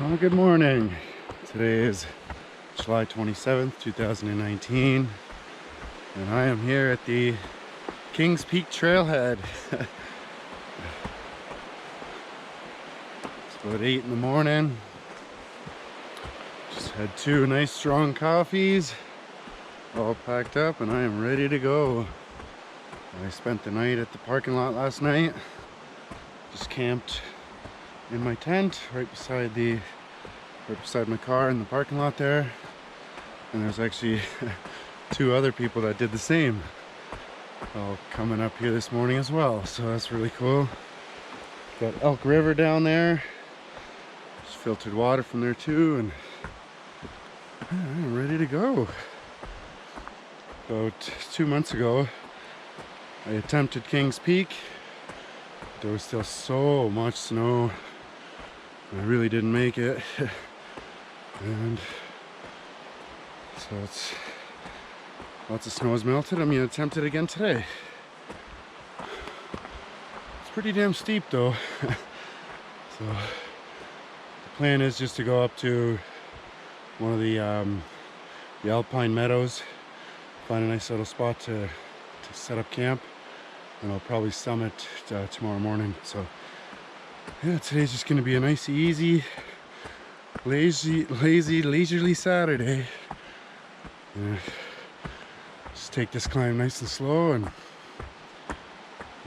Well, good morning. Today is July 27th, 2019, and I am here at the Kings Peak Trailhead. It's about 8 in the morning. Just had two nice strong coffees, all packed up, and I am ready to go. I spent the night at the parking lot last night. Just camped in my tent right beside my car in the parking lot there, and there's actually two other people that did the same, all coming up here this morning as well, so that's really cool. Got Elk River down there, just filtered water from there too, and I'm ready to go. About 2 months ago I attempted Kings Peak. There was still so much snow. I really didn't make it. And so lots of snow has melted. I'm gonna attempt it again today. It's pretty damn steep though. So the plan is just to go up to one of the alpine meadows, find a nice little spot to set up camp, and I'll probably summit tomorrow morning. So yeah, today's just gonna be a nice, easy, leisurely Saturday. Just take this climb nice and slow and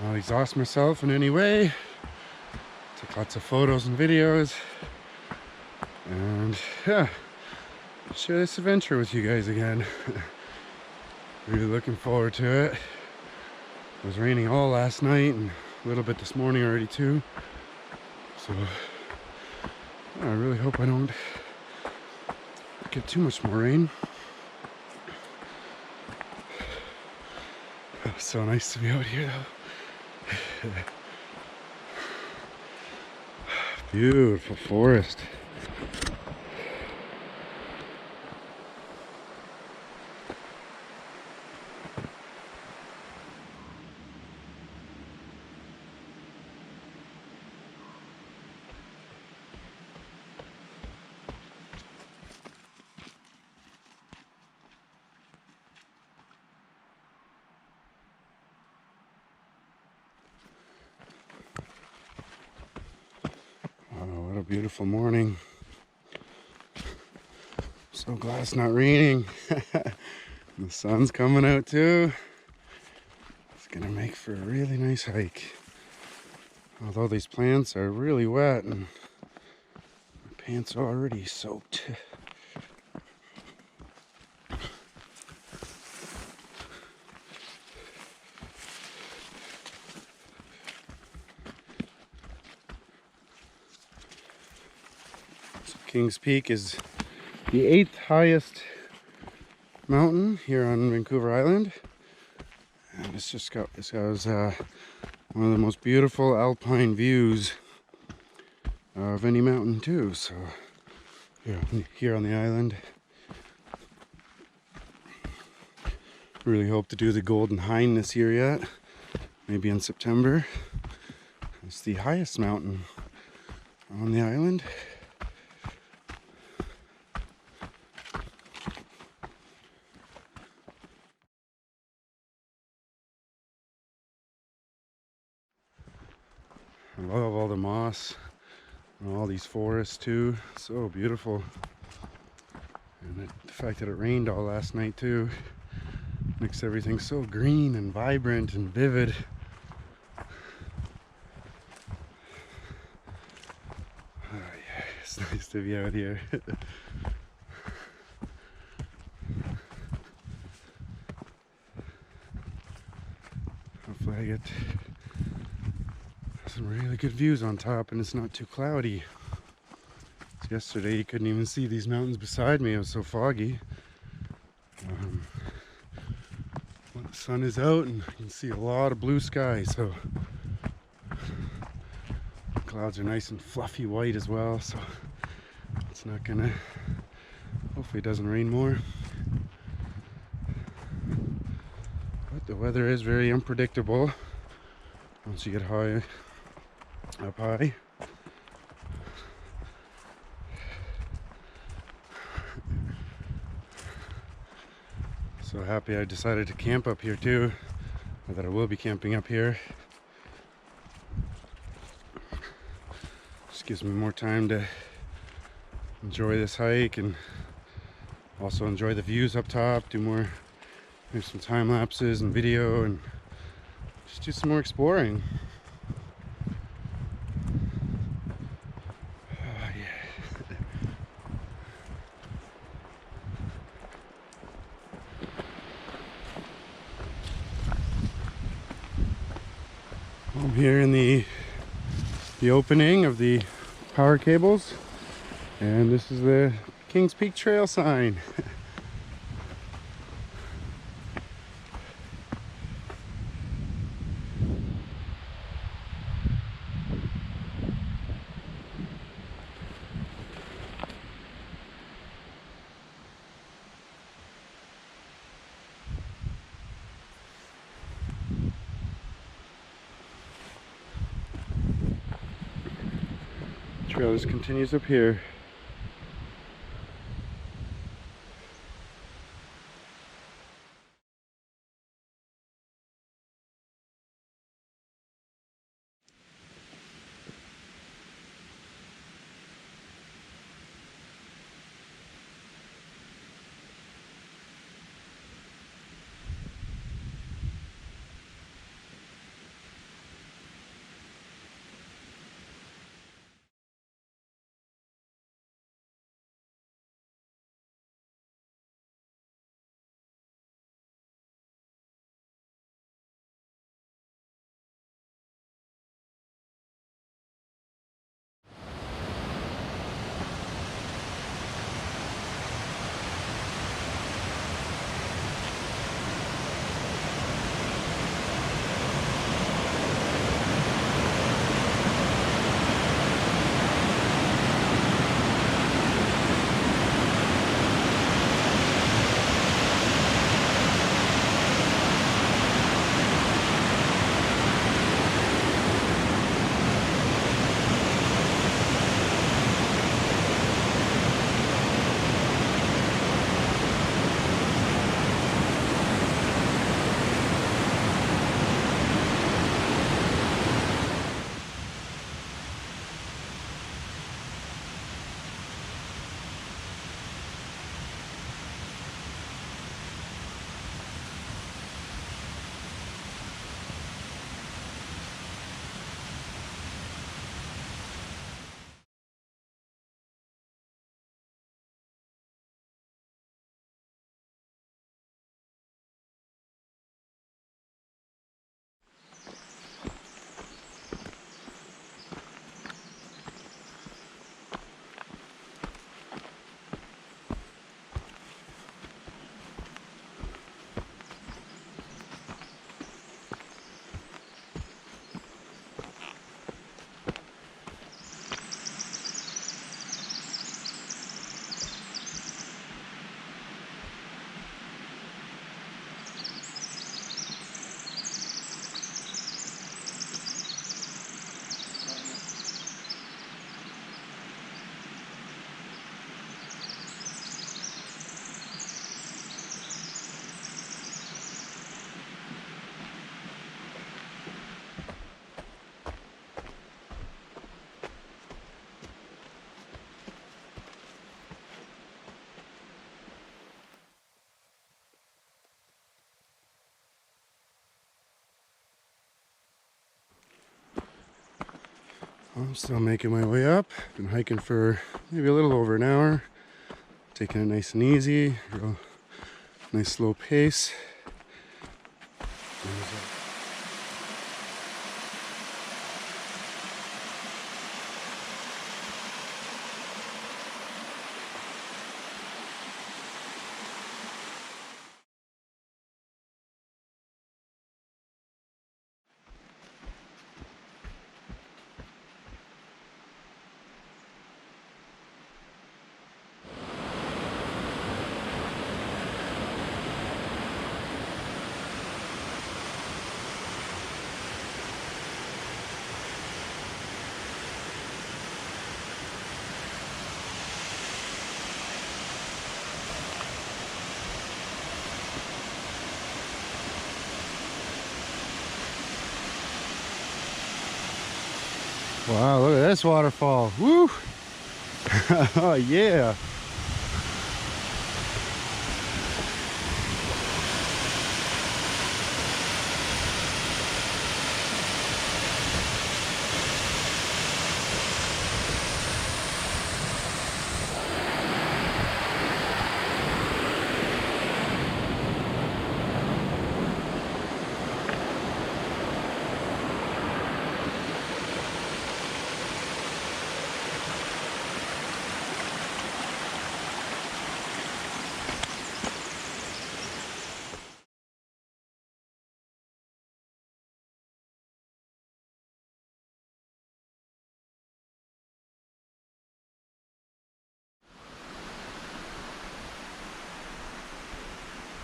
not exhaust myself in any way. Take lots of photos and videos, and yeah, share this adventure with you guys again. Really looking forward to it. It was raining all last night and a little bit this morning already too. So I really hope I don't get too much more rain. It's so nice to be out here though. Beautiful forest. What a beautiful morning. So glad it's not raining. The sun's coming out too. It's gonna make for a really nice hike. Although these plants are really wet and my pants are already soaked. Kings Peak is the 8th highest mountain here on Vancouver Island, and it's got one of the most beautiful alpine views of any mountain too. So here on the island, really hope to do the Golden Hind this year yet, maybe in September. It's the highest mountain on the island. I love all the moss and all these forests too. So beautiful. And the fact that it rained all last night too makes everything so green and vibrant and vivid. Oh yeah, it's nice to be out here. Hopefully I get some really good views on top and it's not too cloudy. Yesterday you couldn't even see these mountains beside me. It was so foggy. When the sun is out and you can see a lot of blue sky, so the clouds are nice and fluffy white as well, so it's not gonna, hopefully it doesn't rain more. But the weather is very unpredictable once you get up high. So happy I decided to camp up here too, or that I will be camping up here. Just gives me more time to enjoy this hike and also enjoy the views up top, do more, maybe some time lapses and video, and just do some more exploring. Oh, yeah. I'm here in the opening of the power cables, and this is the Kings Peak Trail sign. Trail just continues up here. I'm still making my way up. Been hiking for maybe a little over an hour. Taking it nice and easy, real nice slow pace. Wow, look at this waterfall. Woo! Oh yeah.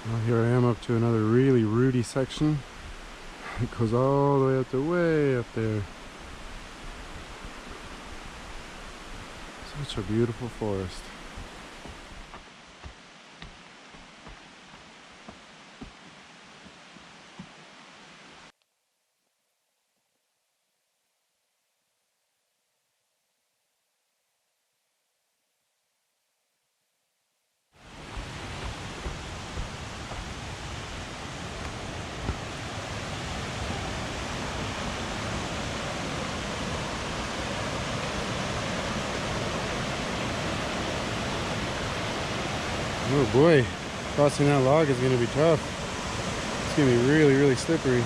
Well, here I am up to another really rooty section. It goes all the way up to way up there. Such a beautiful forest. Oh boy, crossing that log is going to be tough. It's going to be really, really slippery.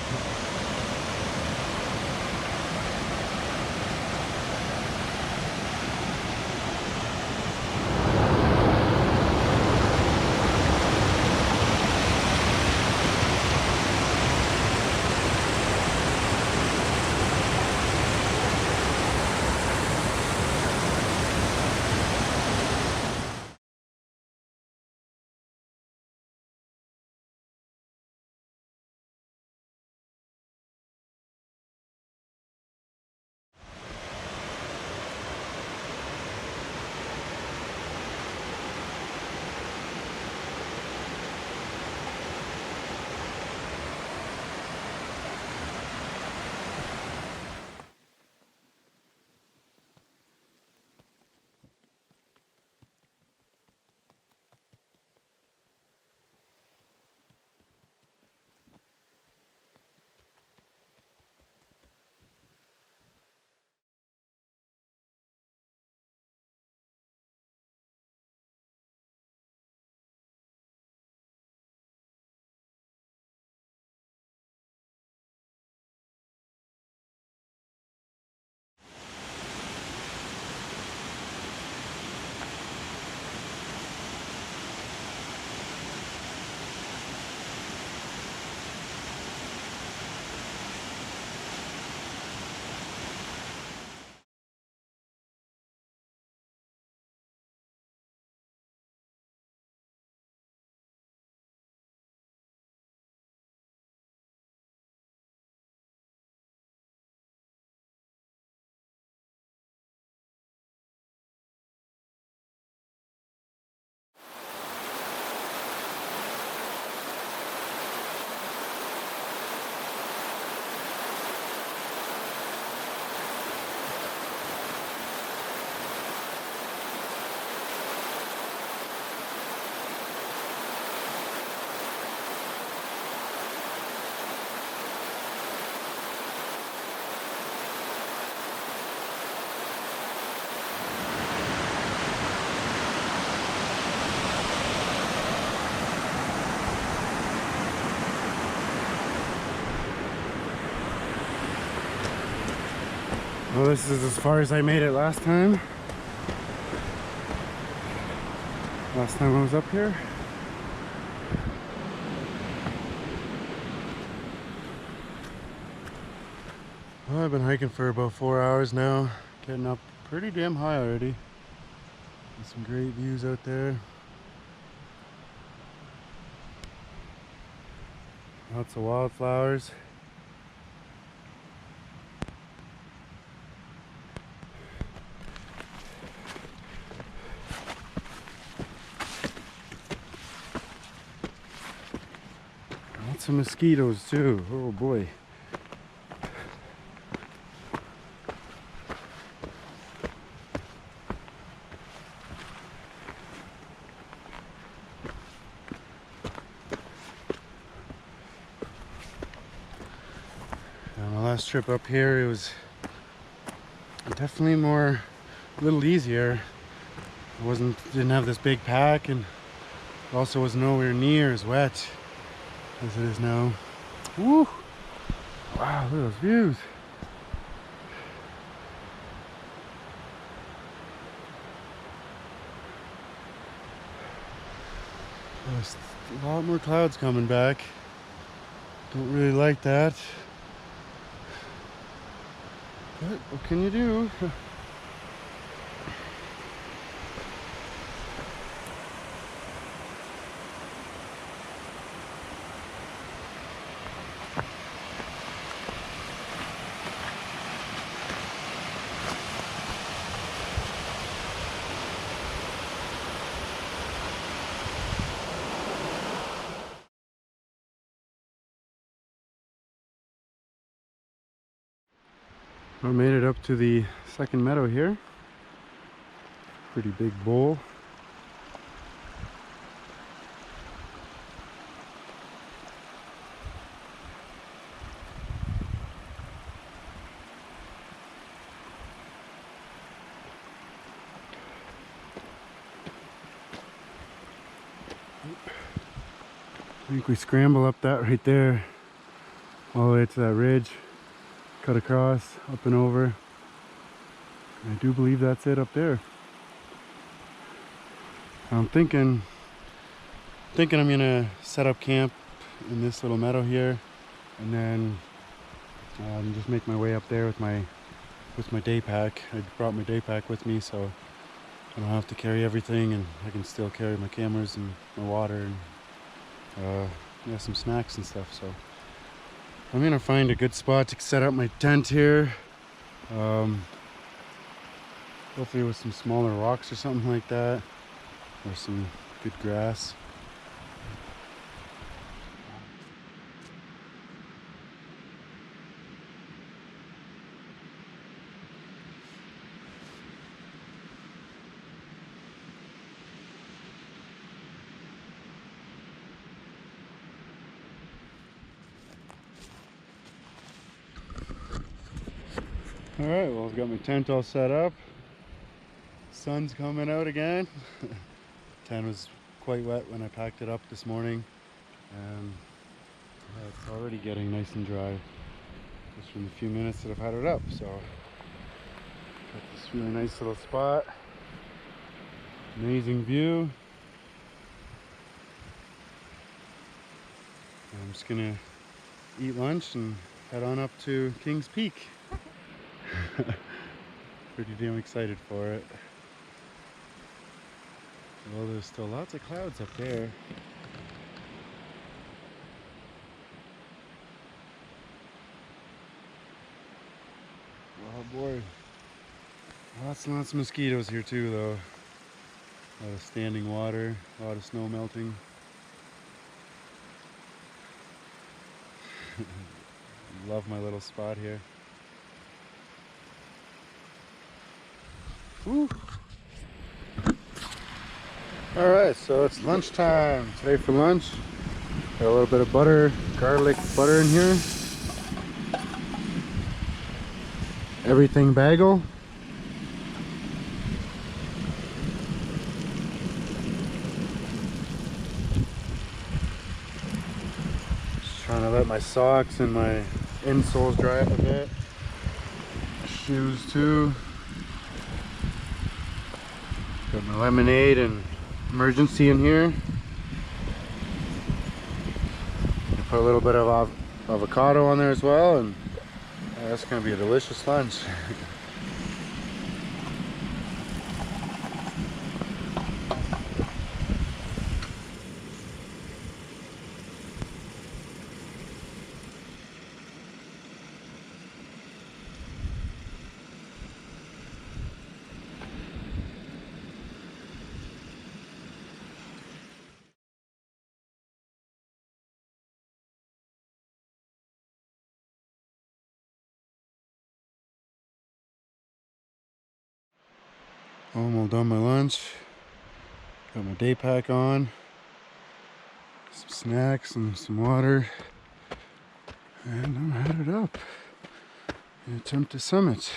Well, this is as far as I made it last time. Last time I was up here. Well, I've been hiking for about 4 hours now. Getting up pretty damn high already. There's some great views out there. Lots of wildflowers. Lots of mosquitoes too. Oh boy. last trip up here, it was definitely a little easier. Didn't have this big pack, and also was nowhere near as wet as it is now. Woo! Wow, look at those views. There's a lot more clouds coming back. Don't really like that. But what can you do? I made it up to the second meadow here. Pretty big bowl. I think we scramble up that right there, all the way to that ridge, cut across, up and over. I do believe that's it up there. I'm thinking I'm gonna set up camp in this little meadow here, and then just make my way up there with my day pack. I brought my day pack with me, so I don't have to carry everything, and I can still carry my cameras and my water and yeah, some snacks and stuff. So I'm gonna find a good spot to set up my tent here. Hopefully with some smaller rocks or something like that, or some good grass. Alright, well, I've got my tent all set up. Sun's coming out again. Tent was quite wet when I packed it up this morning, and it's already getting nice and dry just from the few minutes that I've had it up. So got this really nice little spot, amazing view. And I'm just gonna eat lunch and head on up to Kings Peak. Pretty damn excited for it. Well, there's still lots of clouds up there. Oh boy. Lots and lots of mosquitoes here too, though. A lot of standing water, a lot of snow melting. Love my little spot here. Woo. Alright, so it's lunchtime. Today for lunch, got a little bit of butter, garlic butter in here. Everything bagel. Just trying to let my socks and my insoles dry up a bit. Shoes too. Got my lemonade and emergency in here. Put a little bit of avocado on there as well, and that's going to be a delicious lunch. Almost done my lunch. Got my day pack on. Some snacks and some water. And I'm headed up. and attempt to summit.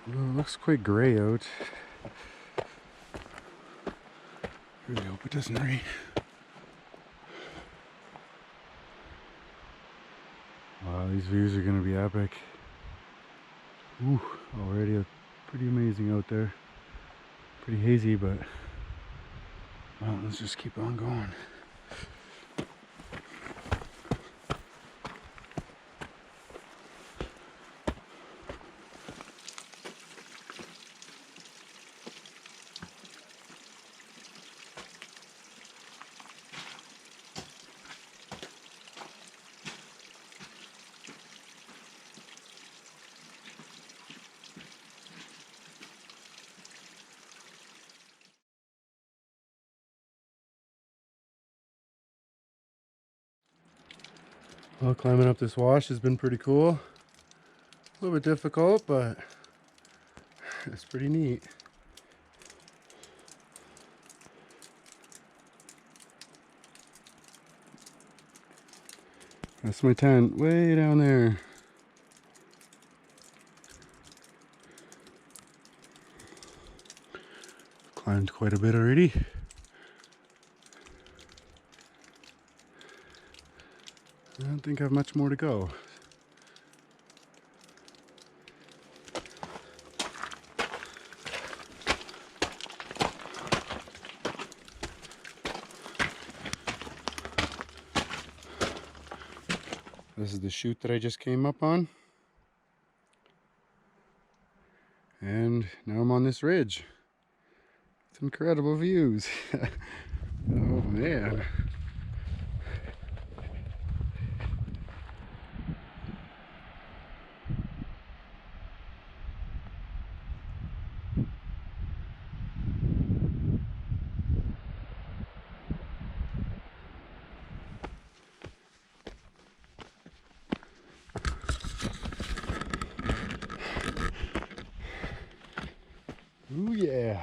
Well, it looks quite gray out. Really hope it doesn't rain. Wow, these views are going to be epic. Ooh, already pretty amazing out there. Pretty hazy, but well, let's just keep on going. Well, climbing up this wash has been pretty cool. A little bit difficult, but it's pretty neat. That's my tent way down there. Climbed quite a bit already. I don't think I have much more to go. This is the chute that I just came up on. And now I'm on this ridge. It's incredible views. Oh man. Ooh yeah.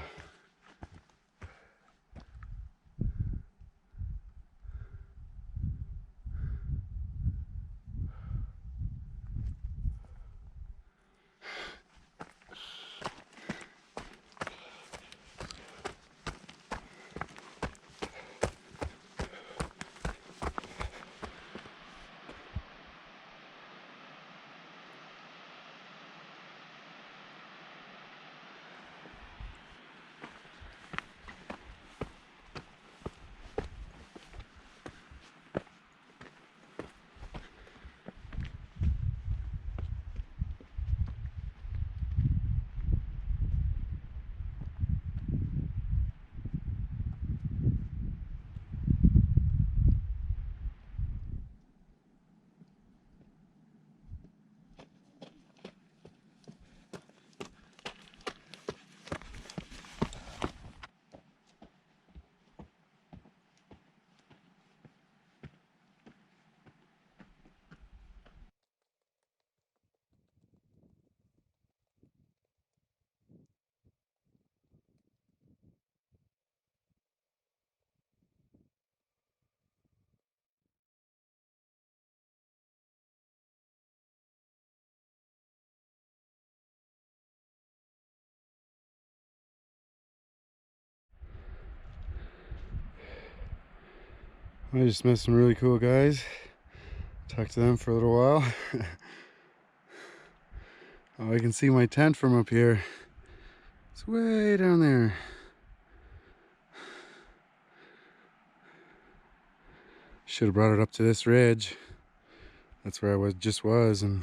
I just met some really cool guys. Talked to them for a little while. Oh, I can see my tent from up here. It's way down there. Should have brought it up to this ridge. That's where I just was, and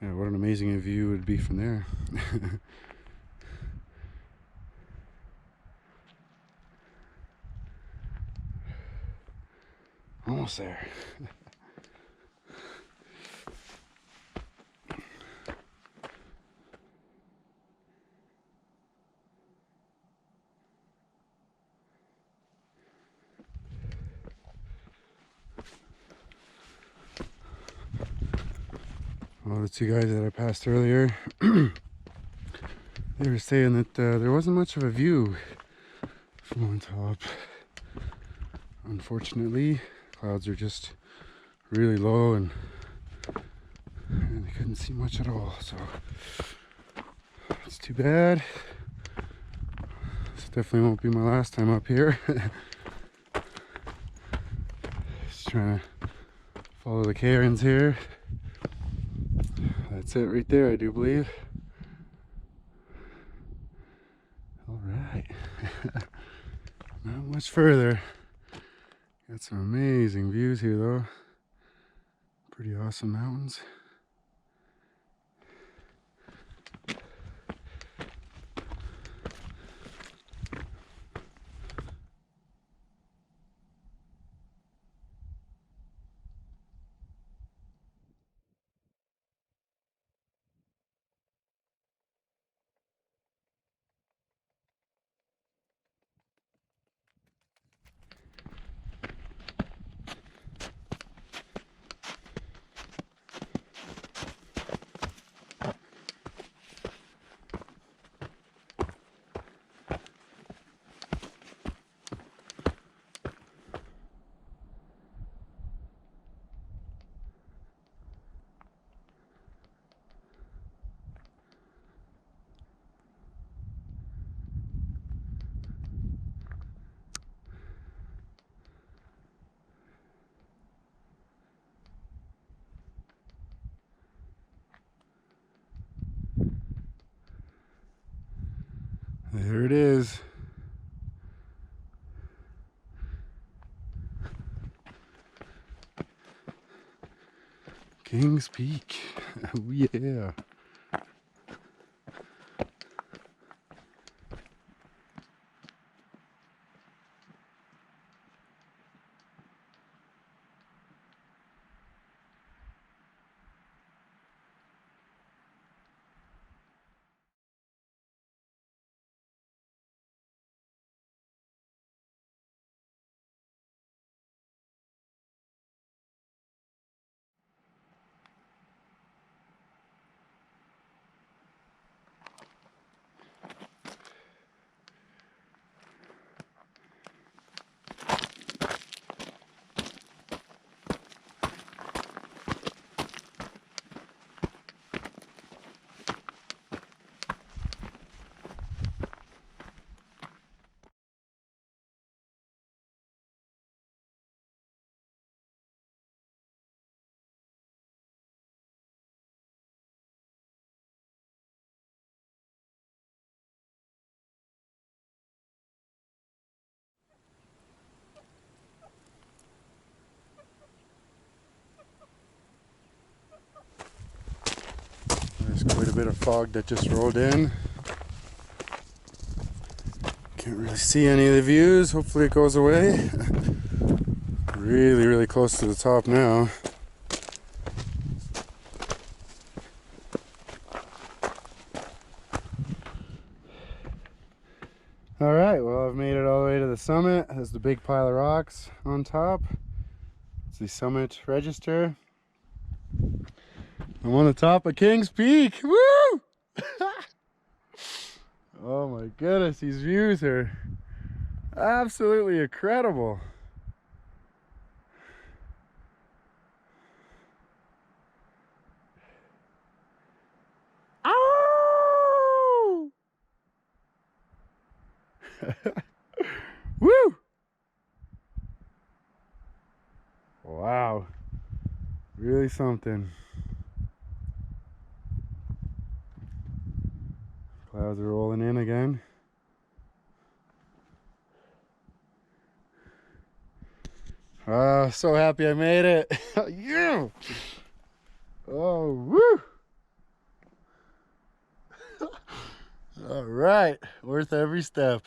yeah, what an amazing view it would be from there. Almost there. Well, the two guys that I passed earlier, they were saying that there wasn't much of a view from on top. Unfortunately, clouds are just really low, and and I couldn't see much at all, so it's too bad. This definitely won't be my last time up here. Just trying to follow the cairns here. That's it right there, I do believe. All right. Not much further. Got some amazing views here though. Pretty awesome mountains. There it is. Kings Peak. Oh yeah. There's quite a bit of fog that just rolled in. Can't really see any of the views. Hopefully it goes away. Really close to the top now. Alright, well I've made it all the way to the summit. There's the big pile of rocks on top. It's the summit register. I'm on the top of Kings Peak. Woo! Oh my goodness, these views are absolutely incredible. Ow! Woo! Wow. Really something. Clouds are rolling in again. So happy I made it. Yeah. Oh, woo. All right. Worth every step.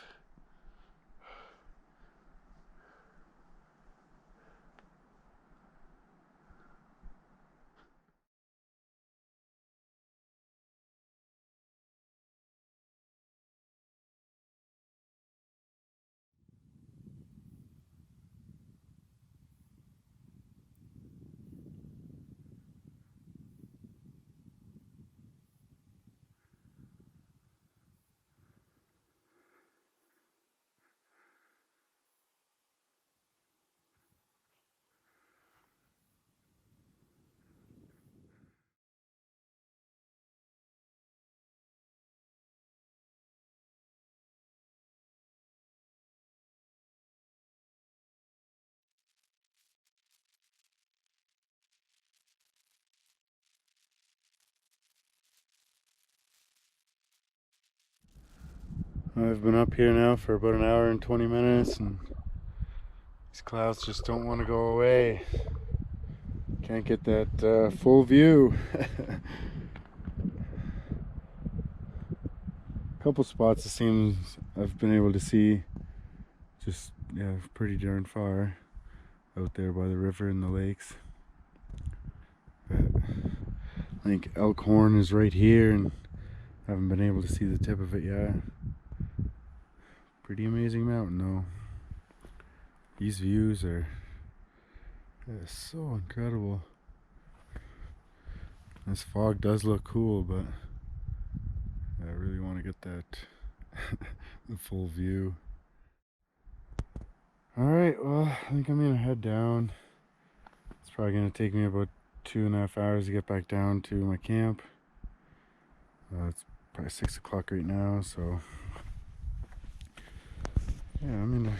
I've been up here now for about an hour and 20 minutes, and these clouds just don't want to go away. Can't get that full view. A couple spots it seems I've been able to see just, yeah, pretty darn far out there by the river and the lakes. But I think Elkhorn is right here, and haven't been able to see the tip of it yet. Pretty amazing mountain though. These views are so incredible. This fog does look cool, but I really want to get that the full view. Alright, well, I think I'm gonna head down. It's probably gonna take me about 2.5 hours to get back down to my camp. It's probably 6 o'clock right now, so yeah, I'm gonna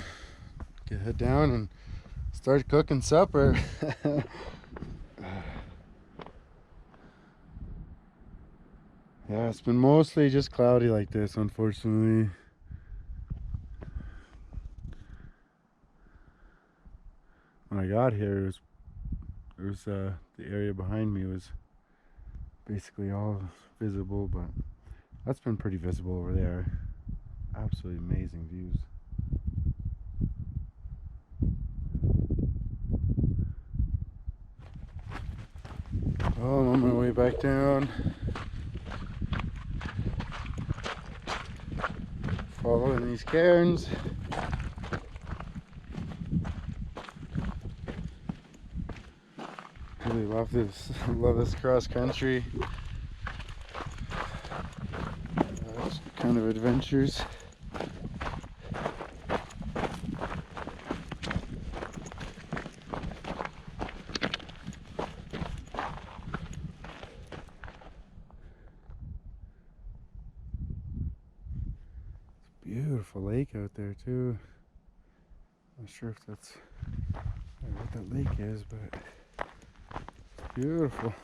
head down and start cooking supper. Yeah, it's been mostly just cloudy like this, unfortunately. When I got here, the area behind me was basically all visible, but that's been pretty visible over there. Absolutely amazing views. Oh, I'm on my way back down. Following these cairns. Really love this. Love this cross country. Kind of adventures. Beautiful lake out there too. Not sure if that's what that lake is, but it's beautiful.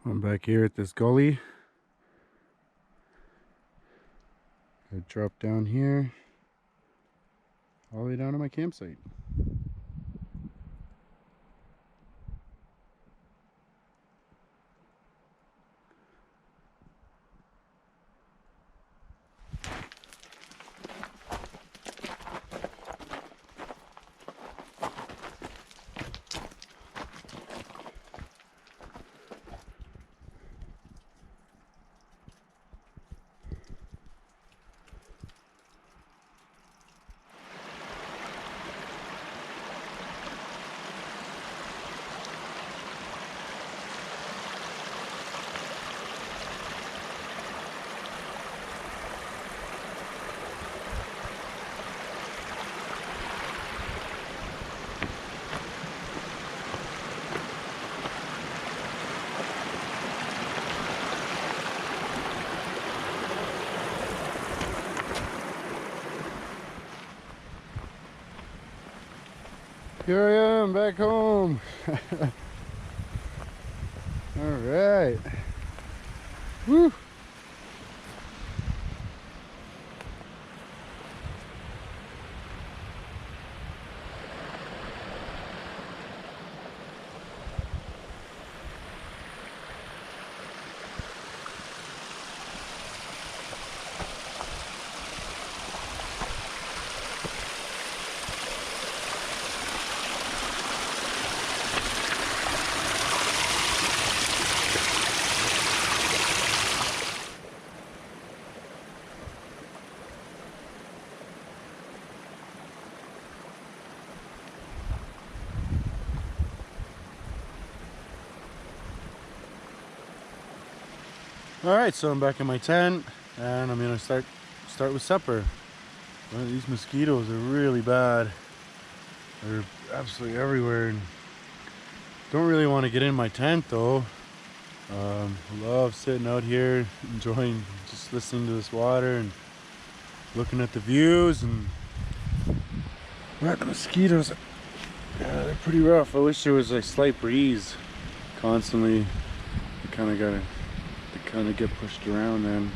I'm back here at this gully. I drop down here, all the way down to my campsite. Here I am back home. All right. Woo. All right, so I'm back in my tent, and I'm gonna start with supper. These mosquitoes are really bad. They're absolutely everywhere, and don't really want to get in my tent though. Love sitting out here, enjoying just listening to this water and looking at the views. And the mosquitoes, yeah, they're pretty rough. I wish there was a slight breeze constantly. You kind of get pushed around then.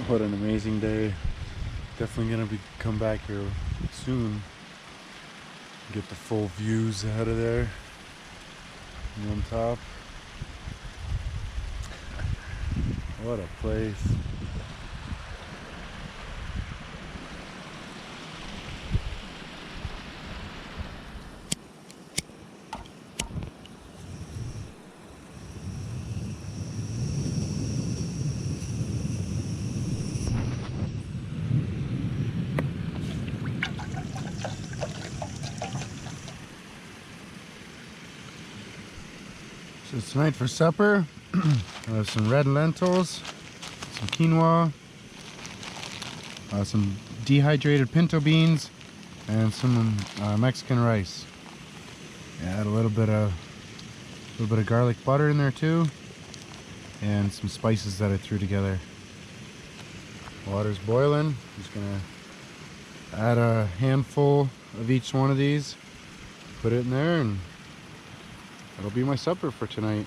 What an amazing day. Definitely gonna come back here soon. Get the full views out of there. And on top. What a place. So tonight for supper, I have some red lentils, some quinoa, some dehydrated pinto beans, and some Mexican rice. Add a little bit of garlic butter in there too, and some spices that I threw together. Water's boiling. I'm just gonna add a handful of each one of these, put it in there, and that'll be my supper for tonight.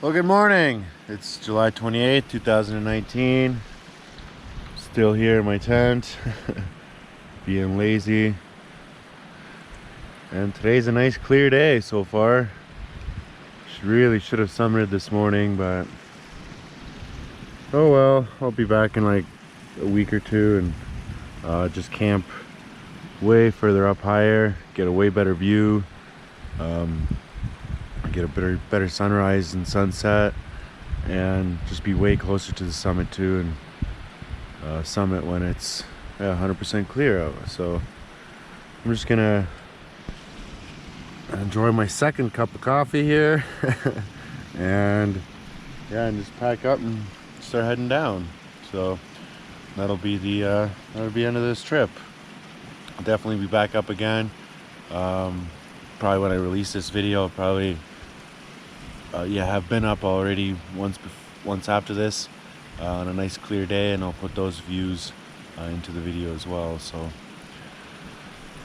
Well, good morning. It's July 28th, 2019. Still here in my tent, being lazy. And today's a nice clear day so far. Really should have summered this morning, but oh well. I'll be back in like a week or two and just camp way further up higher, get a way better view. Get a better sunrise and sunset, and just be way closer to the summit too, and summit when it's 100% clear out. So I'm just gonna enjoy my second cup of coffee here and just pack up and start heading down. So that'll be the end of this trip. I'll definitely be back up again. Probably when I release this video, I'll probably have been up already once after this on a nice clear day, and I'll put those views into the video as well. So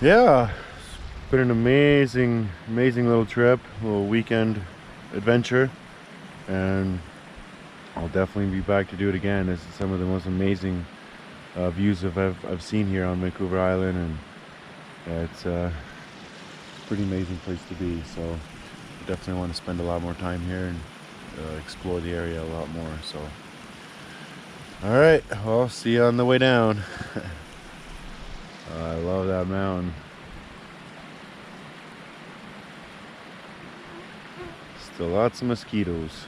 Yeah, it's been an amazing little trip, a little weekend adventure, and I'll definitely be back to do it again. This is some of the most amazing views I've seen here on Vancouver Island, and it's a pretty amazing place to be. So I definitely want to spend a lot more time here and explore the area a lot more. So all right, well, see you on the way down. I love that mountain. Still lots of mosquitoes.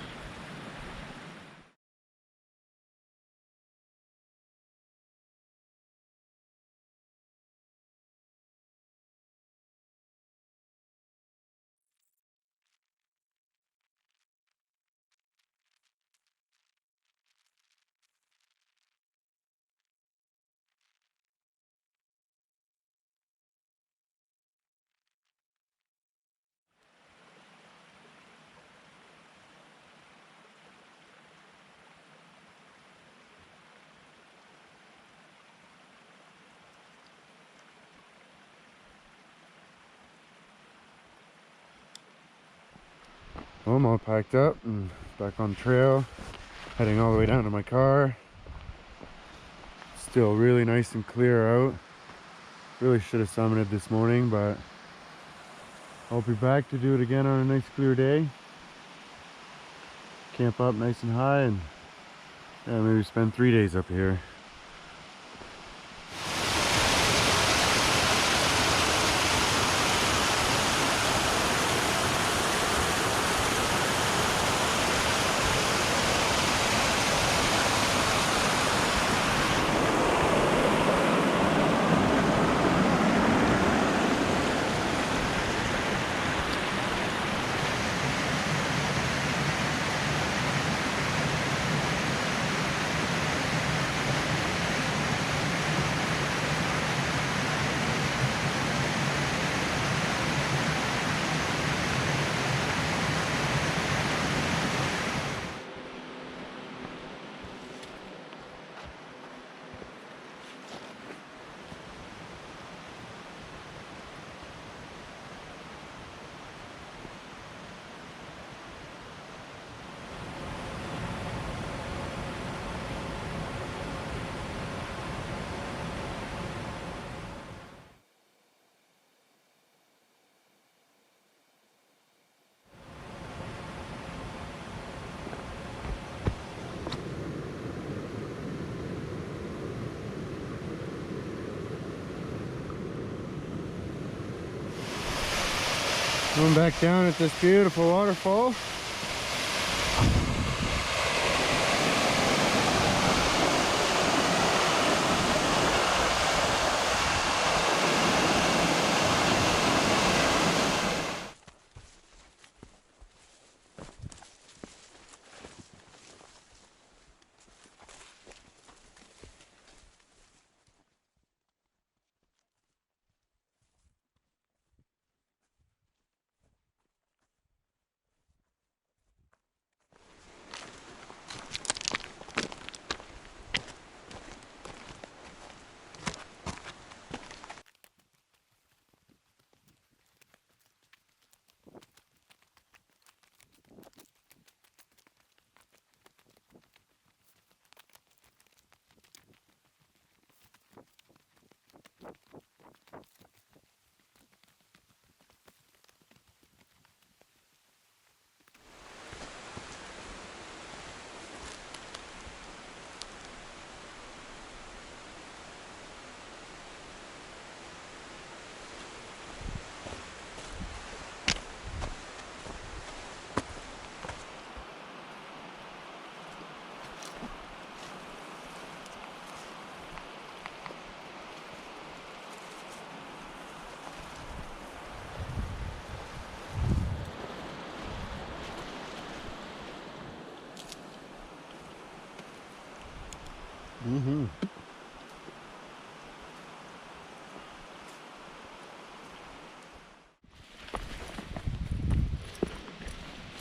Well, I'm all packed up and back on trail, heading all the way down to my car. Still really nice and clear out. Really should have summited this morning, but I'll be back to do it again on a nice clear day. Camp up nice and high, and yeah, maybe spend 3 days up here. Going back down at this beautiful waterfall.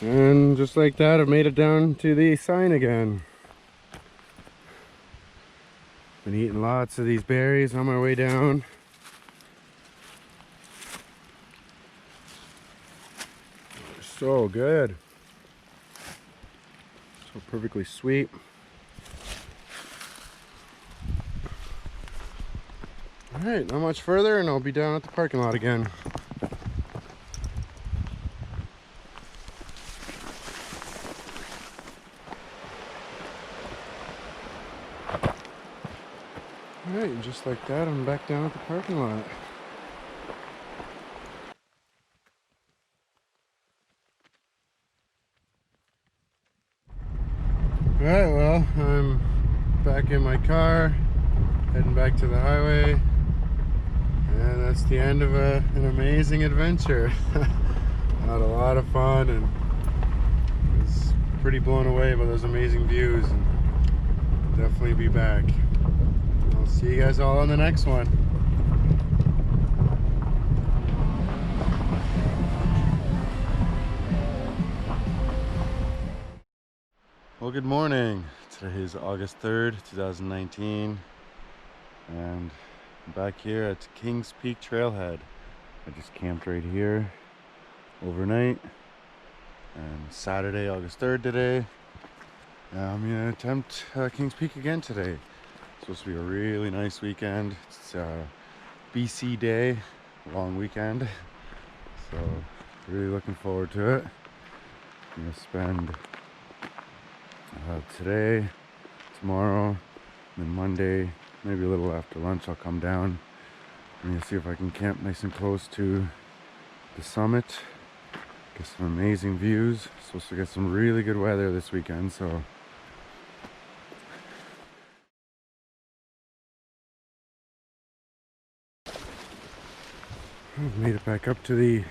And just like that, I've made it down to the sign again. Been eating lots of these berries on my way down. So good. So perfectly sweet. Alright, not much further and I'll be down at the parking lot again. Alright, and just like that, I'm back down at the parking lot. Alright, well, I'm back in my car, heading back to the highway, and that's the end of an amazing adventure. Had a lot of fun and was pretty blown away by those amazing views, and I'll definitely be back. I'll see you guys all on the next one. Well, good morning. Today is August 3rd, 2019, and I'm back here at Kings Peak Trailhead. I just camped right here overnight, and Saturday, August 3rd today. I'm gonna attempt Kings Peak again today. It's supposed to be a really nice weekend. It's BC Day, long weekend, so really looking forward to it. I'm gonna spend today, tomorrow, and then Monday, maybe a little after lunch, I'll come down and see if I can camp nice and close to the summit. Get some amazing views. Supposed to get some really good weather this weekend, so I've made it back up to the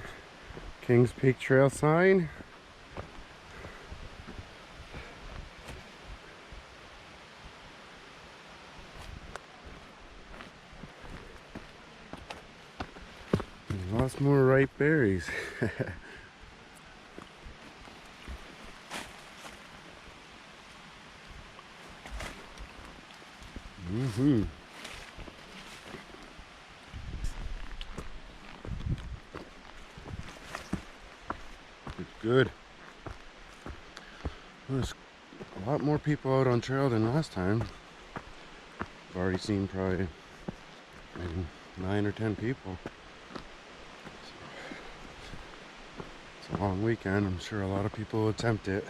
Kings Peak Trail sign. Lots more ripe berries. Mm-hmm. It's good. Well, there's a lot more people out on trail than last time. I've already seen probably maybe 9 or 10 people. It's a long weekend. I'm sure a lot of people will attempt it.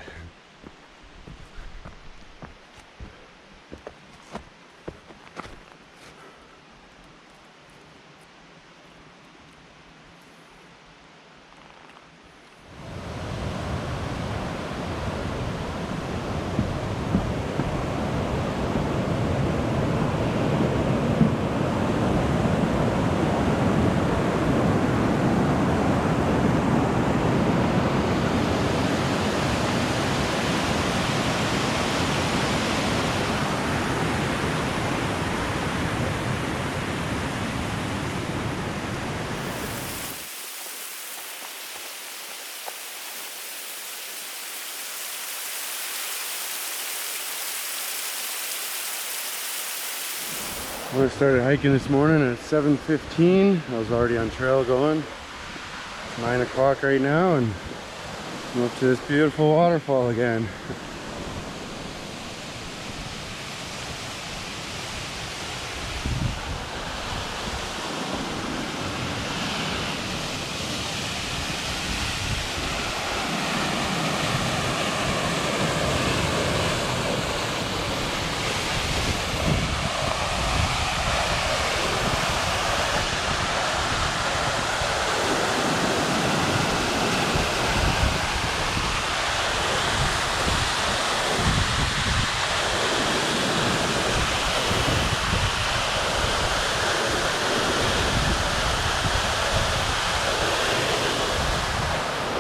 When I started hiking this morning at 7:15, I was already on trail going. It's 9 o'clock right now, and I'm up to this beautiful waterfall again.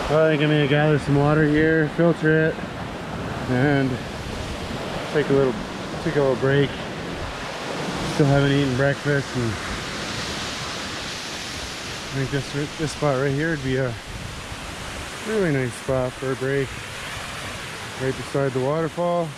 Well, I think I'm gonna gather some water here, filter it, and take a little break. Still haven't eaten breakfast, and I think this spot right here would be a really nice spot for a break, right beside the waterfall.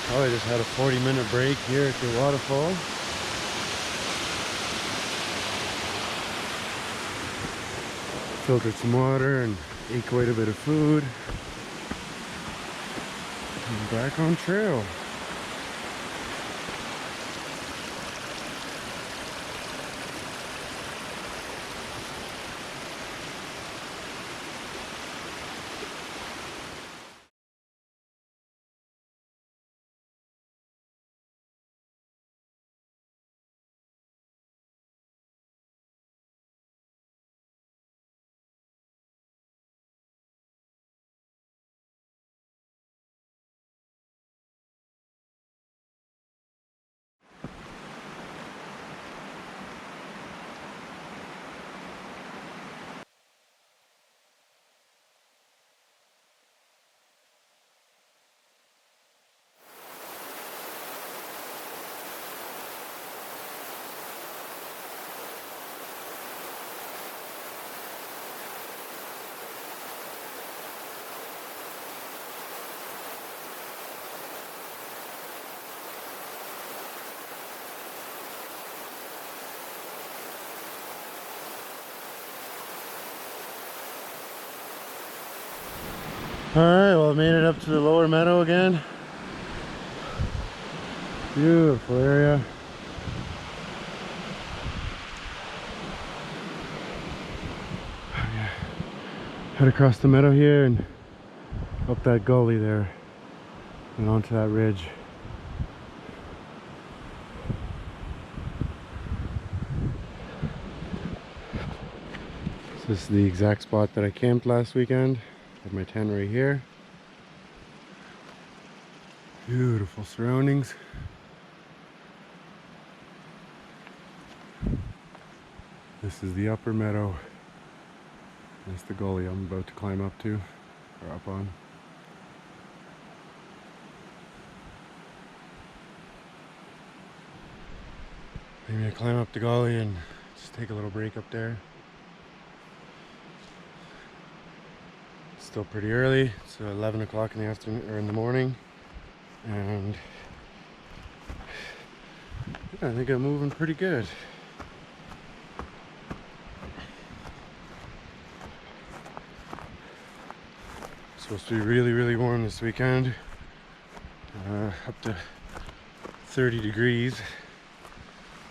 Oh, I just had a 40-minute break here at the waterfall. Filtered some water and ate quite a bit of food. And back on trail. Alright, well I made it up to the lower meadow again. Beautiful area. Head across the meadow here and up that gully there and onto that ridge. So this is the exact spot that I camped last weekend. I have my tent right here. Beautiful surroundings. This is the upper meadow. That's the gully I'm about to climb up to, or up on. Maybe I climb up the gully and just take a little break up there. It's still pretty early. It's 11 o'clock in the afternoon, or in the morning. And yeah, I think I'm moving pretty good. It's supposed to be really, really warm this weekend. Up to 30 degrees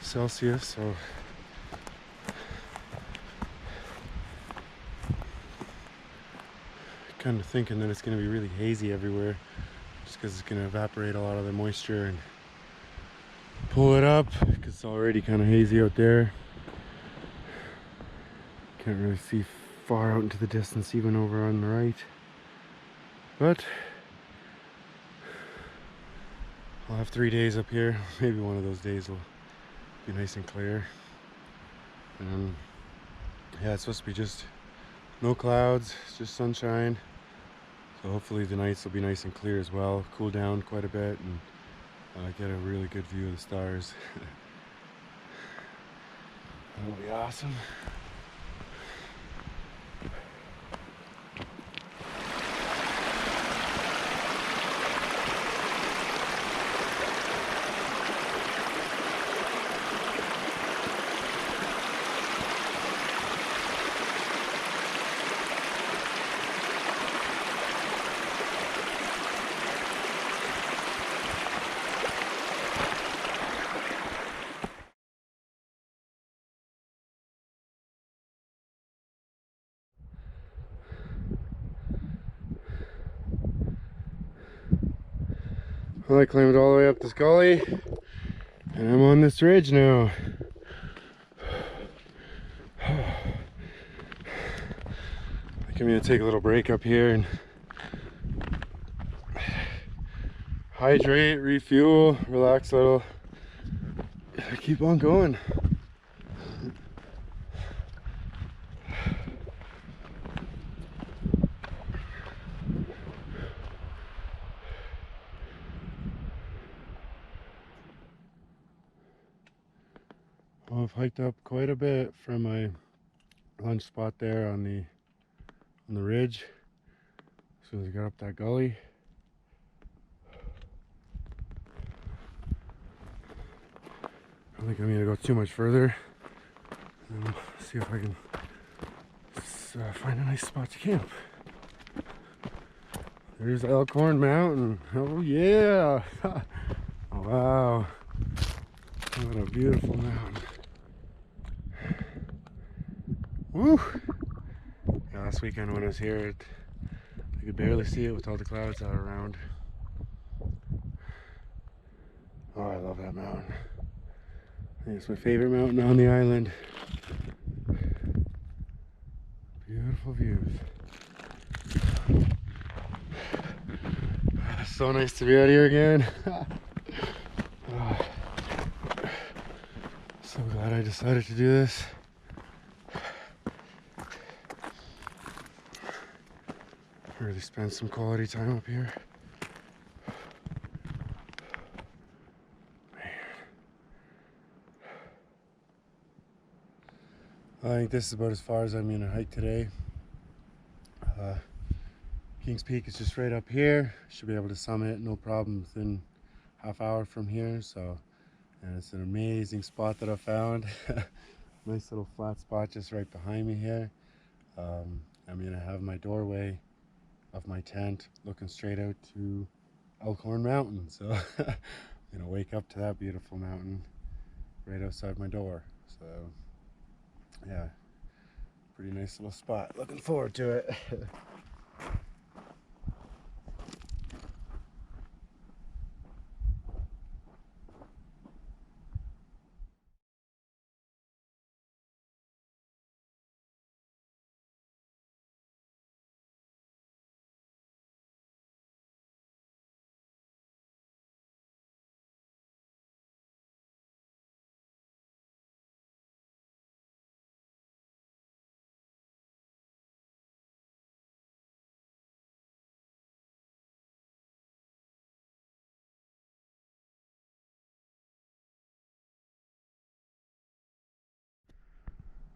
Celsius, so kind of thinking that it's going to be really hazy everywhere, just because it's going to evaporate a lot of the moisture and pull it up, because it's already kind of hazy out there. Can't really see far out into the distance, even over on the right, but I'll have 3 days up here. Maybe one of those days will be nice and clear. Yeah, it's supposed to be just no clouds, just sunshine. So hopefully the nights will be nice and clear as well, cool down quite a bit, and get a really good view of the stars. That'll be awesome. Well, I climbed all the way up this gully, and I'm on this ridge now. I think I'm gonna take a little break up here and hydrate, refuel, relax a little. Keep on going. Well, I've hiked up quite a bit from my lunch spot there on the ridge. As soon as I got up that gully, don't think I'm gonna go too much further. And we'll see if I can find a nice spot to camp. There's Elkhorn Mountain. Oh yeah! Oh, wow. What a beautiful mountain. Woo! Yeah, last weekend when I was here, I could barely see it with all the clouds out around. Oh, I love that mountain. I think it's my favorite mountain on the island. Beautiful views. It's so nice to be out here again. Oh, so glad I decided to do this. Really spend some quality time up here. I think this is about as far as I'm going to hike today. Kings Peak is just right up here. Should be able to summit it no problem within half hour from here. So, and it's an amazing spot that I found. Nice little flat spot just right behind me here. I'm going to have my doorway of my tent looking straight out to Elkhorn Mountain. So I'm going to wake up to that beautiful mountain right outside my door. So yeah, pretty nice little spot. Looking forward to it.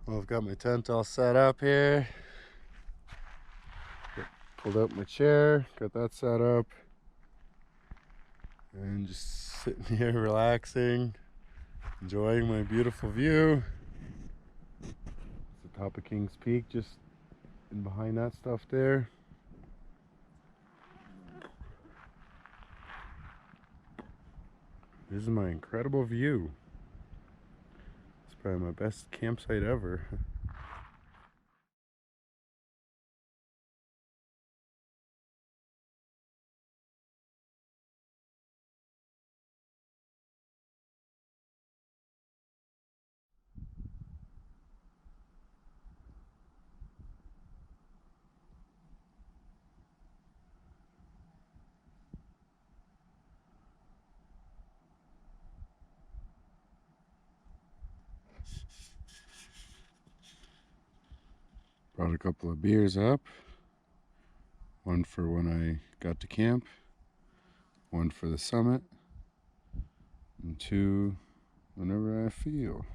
Well, I've got my tent all set up here. Pulled out my chair, got that set up. And just sitting here relaxing, enjoying my beautiful view. It's the top of Kings Peak, just in behind that stuff there. This is my incredible view. It's probably my best campsite ever. Brought a couple of beers up. One for when I got to camp, one for the summit, and two whenever I feel.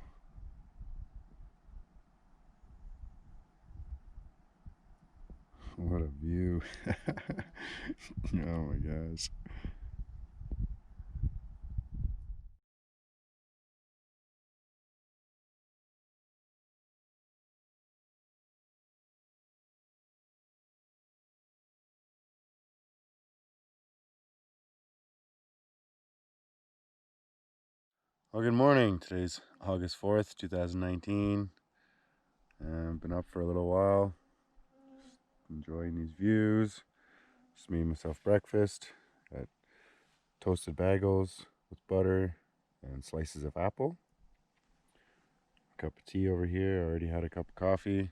What a view. Oh my gosh. Well, good morning. Today's August 4th, 2019. I've been up for a little while, enjoying these views. Just made myself breakfast. Got toasted bagels with butter and slices of apple. A cup of tea over here. I already had a cup of coffee.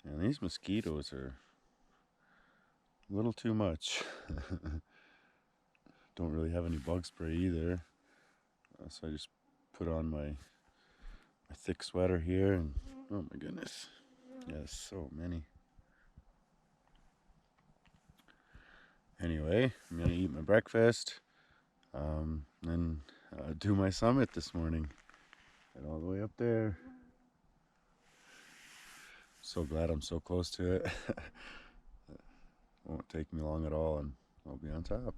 And these mosquitoes are a little too much. Don't really have any bug spray either. So I just put on my thick sweater here and oh my goodness. Yes, so many. Anyway, I'm gonna eat my breakfast, then do my summit this morning. Head all the way up there. So glad I'm so close to it. Won't take me long at all and I'll be on top.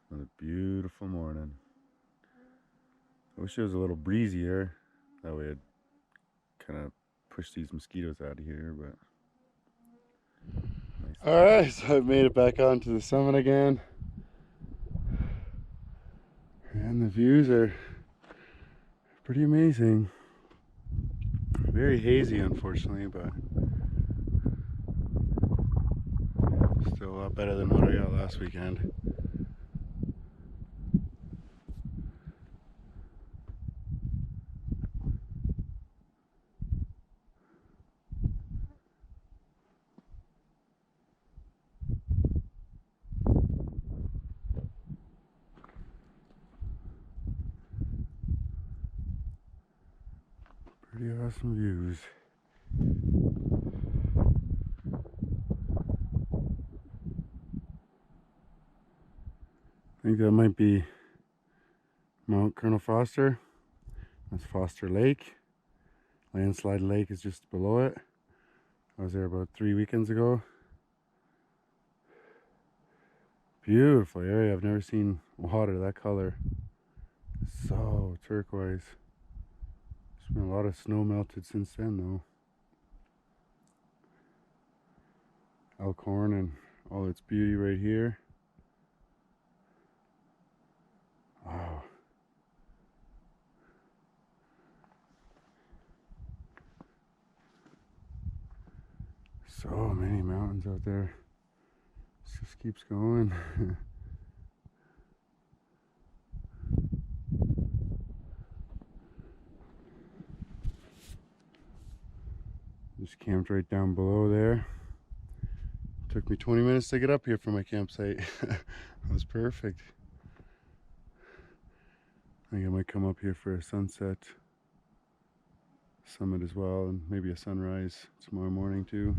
What a beautiful morning. I wish it was a little breezier. That way it'd kind of push these mosquitoes out of here, but. Nice. Alright, so I've made it back onto the summit again. And the views are pretty amazing. Very hazy, unfortunately, but still a lot better than what I got last weekend. Pretty awesome views. I think that might be Mount Colonel Foster. That's Foster Lake. Landslide Lake is just below it. I was there about 3 weekends ago. Beautiful area. I've never seen water that color. So turquoise. There's been a lot of snow melted since then though. Elkhorn and all its beauty right here. Wow. So many mountains out there. This just keeps going. Just camped right down below there. Took me 20 minutes to get up here from my campsite. That was perfect. I think I might come up here for a sunset summit as well, and maybe a sunrise tomorrow morning too.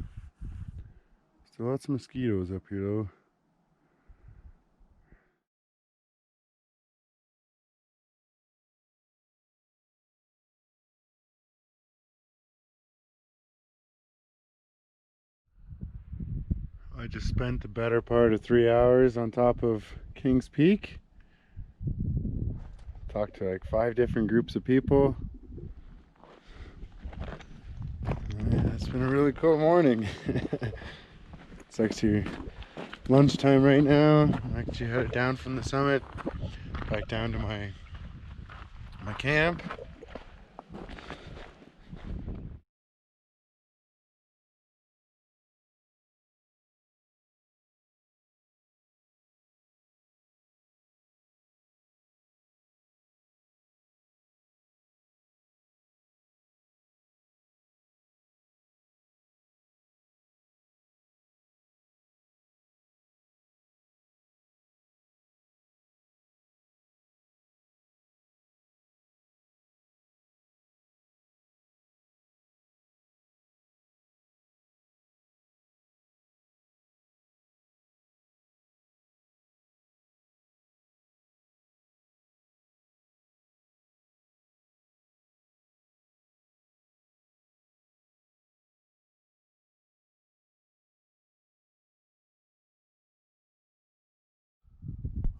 Still lots of mosquitoes up here though. I just spent the better part of 3 hours on top of King's Peak. Talked to like 5 different groups of people. Yeah, it's been a really cool morning. It's actually lunchtime right now. I'm actually headed down from the summit back down to my camp.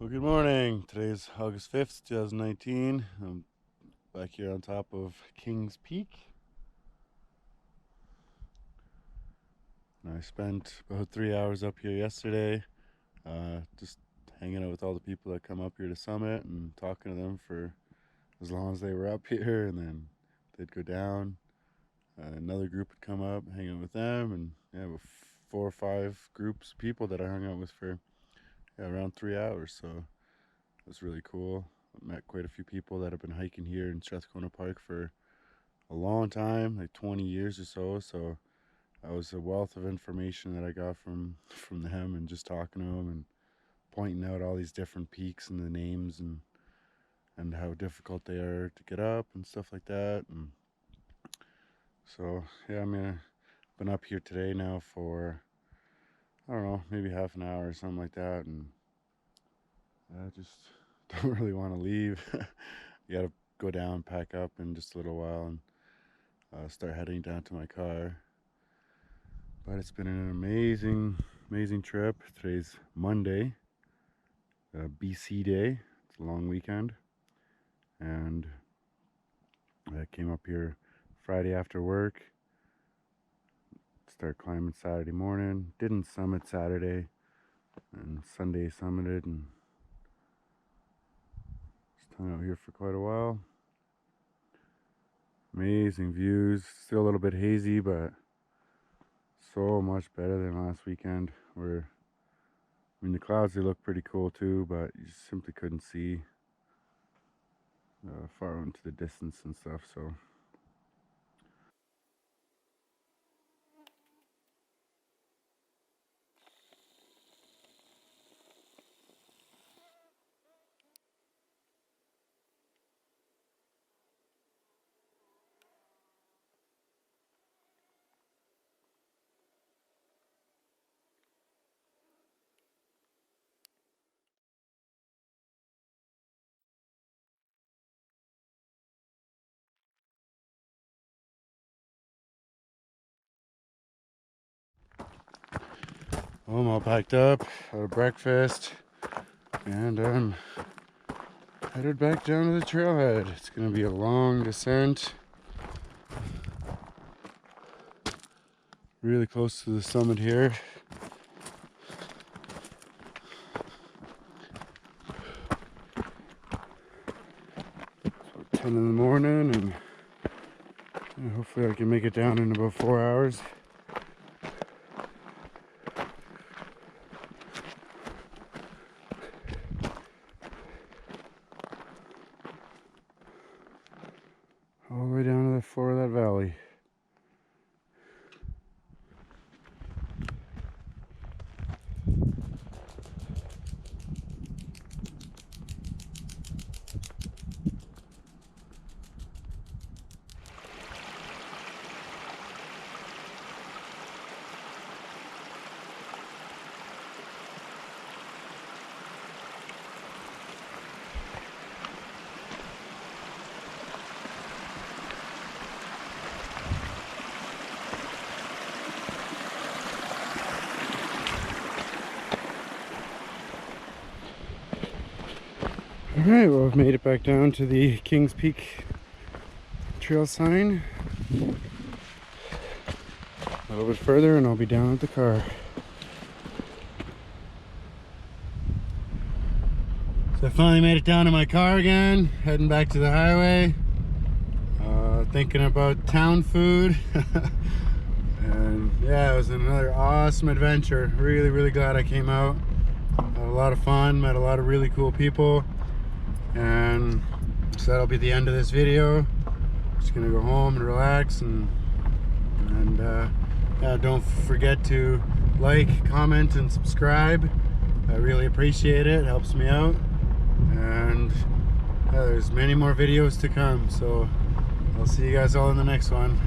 Well, good morning. Today's August 5th, 2019. I'm back here on top of King's Peak. And I spent about 3 hours up here yesterday, just hanging out with all the people that come up here to summit and talking to them for as long as they were up here, and then they'd go down. Another group would come up, hang out with them, and yeah, with 4 or 5 groups of people that I hung out with for around 3 hours. So it was really cool. I met quite a few people that have been hiking here in Strathcona Park for a long time, like 20 years or so. So that was a wealth of information that I got from them, and just talking to them and pointing out all these different peaks and the names and how difficult they are to get up and stuff like that. And so yeah, I've been up here today now for, I don't know, maybe half an hour or something like that, and I just don't really want to leave. You gotta go down, pack up in just a little while, and start heading down to my car. But it's been an amazing trip. Today's Monday, BC Day. It's a long weekend, and I came up here Friday after work, start climbing Saturday morning, didn't summit Saturday, and Sunday summited, and just hung out here for quite a while. Amazing views, still a little bit hazy, but so much better than last weekend, where, I mean, the clouds, they look pretty cool too, but you simply couldn't see far into the distance and stuff. So I'm all packed up, had a breakfast, and I'm headed back down to the trailhead. It's gonna be a long descent, really close to the summit here. It's 10 in the morning, and hopefully I can make it down in about 4 hours. All the way down to the floor of that valley. Alright, well, I've made it back down to the Kings Peak trail sign. A little bit further and I'll be down at the car. So I finally made it down to my car again, heading back to the highway. Thinking about town food. And yeah, it was another awesome adventure. Really glad I came out. Had a lot of fun, met a lot of really cool people. And so that'll be the end of this video. Just gonna go home and relax, and yeah, don't forget to like, comment, and subscribe. I really appreciate it. It helps me out. And yeah, there's many more videos to come, so I'll see you guys all in the next one.